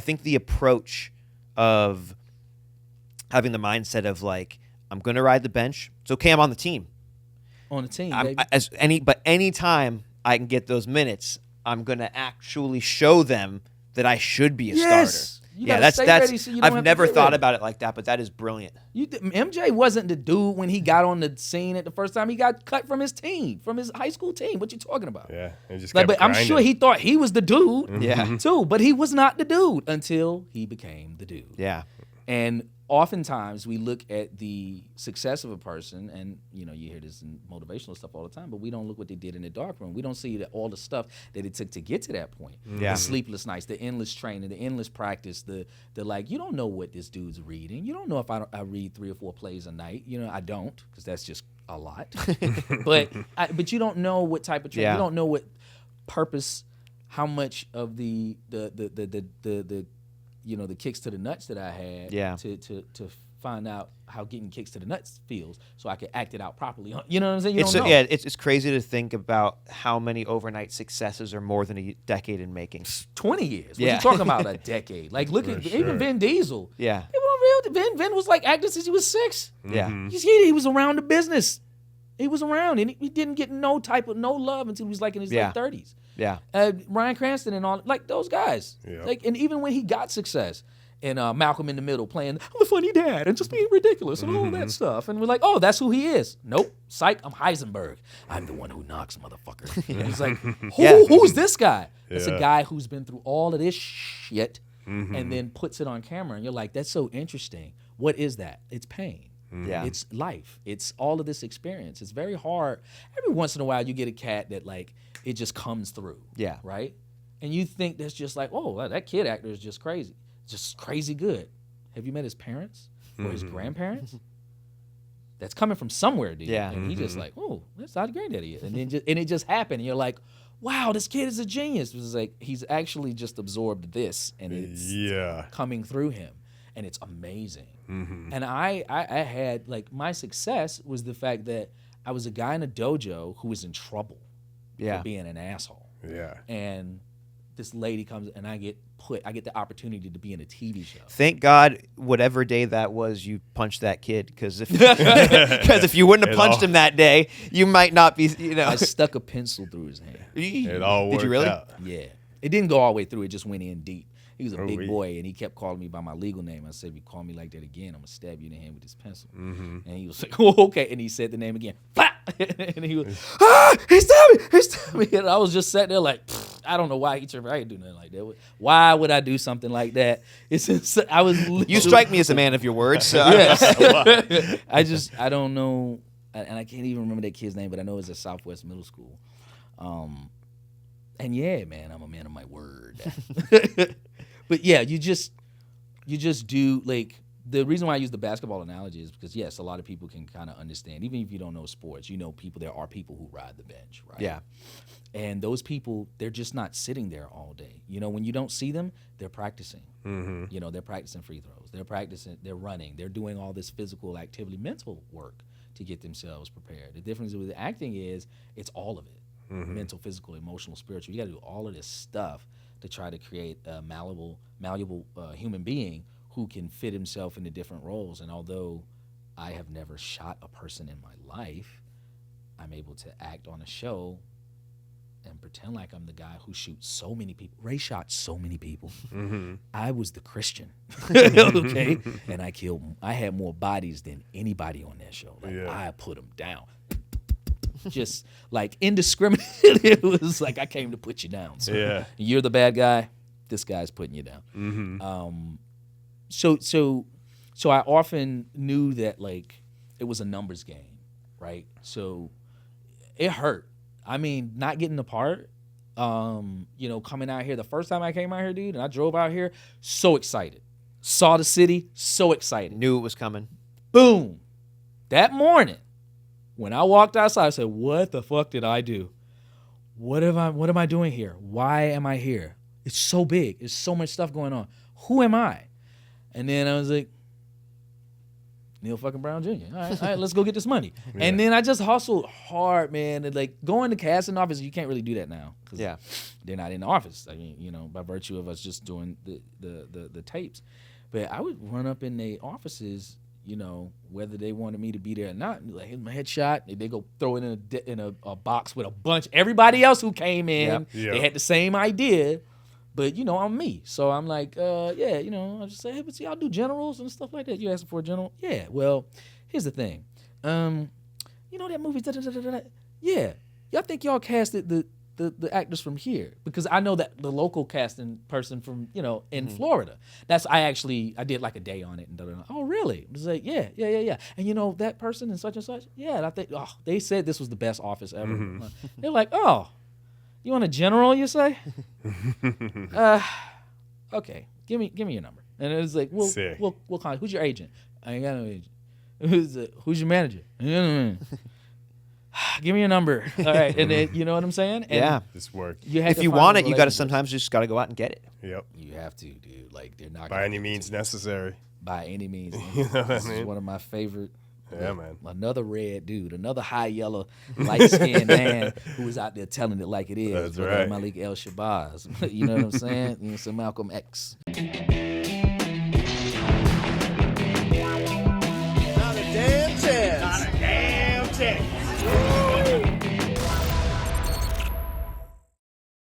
think the approach of having the mindset of like, I'm going to ride the bench. It's okay. I'm on the team. On the team, baby. But anytime I can get those minutes, I'm going to actually show them that I should be a starter. That's ready so you don't I've have never to thought ready. about it like that, but that is brilliant. MJ wasn't the dude when he got on the scene at the first time. He got cut from his team, from his high school team. What you talking about? Yeah, and just like, kept but I'm grinding. sure he thought he was the dude. Yeah. too. But he was not the dude until he became the dude. Yeah. And oftentimes we look at the success of a person, and you hear this in motivational stuff all the time, but we don't look what they did in the dark room. We don't see all the stuff that it took to get to that point. Yeah. The sleepless nights, the endless training, the endless practice, the like, you don't know what this dude's reading. You don't know if I read 3 or 4 plays a night. I don't, because that's just a lot. but you don't know what type of training. You don't know what purpose, how much of the kicks to the nuts that I had to find out how getting kicks to the nuts feels, so I could act it out properly. You know what I'm saying? You don't know. Yeah, it's crazy to think about how many overnight successes are more than a decade in making. 20 years. What you talking about? A decade? Like, look at even Vin Diesel. Yeah. Vin was like acting since he was 6. Yeah. He was around the business. He was around, and he didn't get no love until he was like in his late 30s. Yeah. Bryan Cranston and all, like those guys. Yeah. Like, and even when he got success, and Malcolm in the Middle playing, I'm a funny dad and just being ridiculous and all that stuff. And we're like, oh, that's who he is. Nope. Psych, I'm Heisenberg. I'm the one who knocks, motherfucker. And he's like, who's this guy? It's a guy who's been through all of this shit and then puts it on camera. And you're like, that's so interesting. What is that? It's pain. Yeah. It's life. It's all of this experience. It's very hard. Every once in a while, you get a cat that, like, it just comes through. Yeah. Right? And you think that's just like, oh, that kid actor is just crazy. Just crazy good. Have you met his parents or his grandparents? That's coming from somewhere, dude. Yeah. And he just like, oh, that's how the granddaddy is. And then it just happened. And you're like, wow, this kid is a genius. It was like, he's actually just absorbed this, and it's coming through him. And it's amazing. And I had, like, my success was the fact that I was a guy in a dojo who was in trouble for being an asshole. Yeah. And this lady comes, and I get the opportunity to be in a TV show. Thank God, whatever day that was, you punched that kid, because if you wouldn't have punched him that day, you might not be. I stuck a pencil through his hand. It all worked Did you really? out. Yeah, it didn't go all the way through. It just went in deep. He was a big boy, and he kept calling me by my legal name. I said, if you call me like that again, I'm going to stab you in the hand with this pencil. And he was like, oh, okay. And he said the name again. And he was, he stabbed me. And I was just sitting there like, I don't know why he turned. I ain't do nothing like that. Why would I do something like that? It's just, I was. You strike me as a man of your words. So Yes. I don't know. And I can't even remember that kid's name, but I know it's at Southwest Middle School. And yeah, man, I'm a man of my word. But yeah, you just do, like, the reason why I use the basketball analogy is because, yes, a lot of people can kind of understand, even if you don't know sports, there are people who ride the bench, right? Yeah. And those people, they're just not sitting there all day. When you don't see them, they're practicing. They're practicing free throws. They're running. They're doing all this physical activity, mental work to get themselves prepared. The difference with acting is it's all of it. Mental, physical, emotional, spiritual. You got to do all of this stuff to try to create a malleable human being who can fit himself into different roles. And although I have never shot a person in my life, I'm able to act on a show and pretend like I'm the guy who shoots so many people. Ray shot so many people. I was the Christian, okay? And I had more bodies than anybody on that show. Like, I put them down. Just like indiscriminate. It was like, I came to put you down. So you're the bad guy. This guy's putting you down. So I often knew that, like, it was a numbers game, right? So it hurt. I mean, not getting the part. Coming out here the first time I came out here, dude, and I drove out here, so excited. Saw the city, so excited. Knew it was coming. Boom. That morning, when I walked outside, I said, what the fuck did I do? What am I doing here? Why am I here? It's so big. There's so much stuff going on. Who am I? And then I was like, Neil fucking Brown Jr. All right, let's go get this money. Yeah. And then I just hustled hard, man. And like going to casting office, you can't really do that now. Yeah. They're not in the office. I mean, you know, by virtue of us just doing the tapes. But I would run up in their offices, you know, whether they wanted me to be there or not. And be like, here's my headshot. They go throw it in a box with a bunch. Everybody else who came in, they had the same idea. But, you know, I'm me. So I'm like, yeah, you know, I'll just say, hey, but see, I'll do generals and stuff like that. You asking for a general? Yeah, well, here's the thing. You know that movie, da-da-da-da-da? Yeah. Y'all think y'all casted the actors from here? Because I know that the local casting person from, you know, in Florida. I did like a day on it. And da-da-da. Oh, really? I was like, yeah. And, you know, that person and such, yeah. And I think, they said this was the best office ever. They're like, oh. You want a general, you say? Okay, give me your number. And it was like, we'll call. Who's your agent? I ain't got no agent. Who's your manager? Give me your number. All right, and then you know what I'm saying? And this work. If you want it, you got to sometimes just got to go out and get it. Yep. You have to, dude. Like they're not by any means necessary. By any means. You know what this I mean? is one of my favorite. Yeah, man. Another red dude, another high yellow, light-skinned man who was out there telling it like it is. That's right. Malik El Shabazz. You know what I'm saying? You know, so Malcolm X.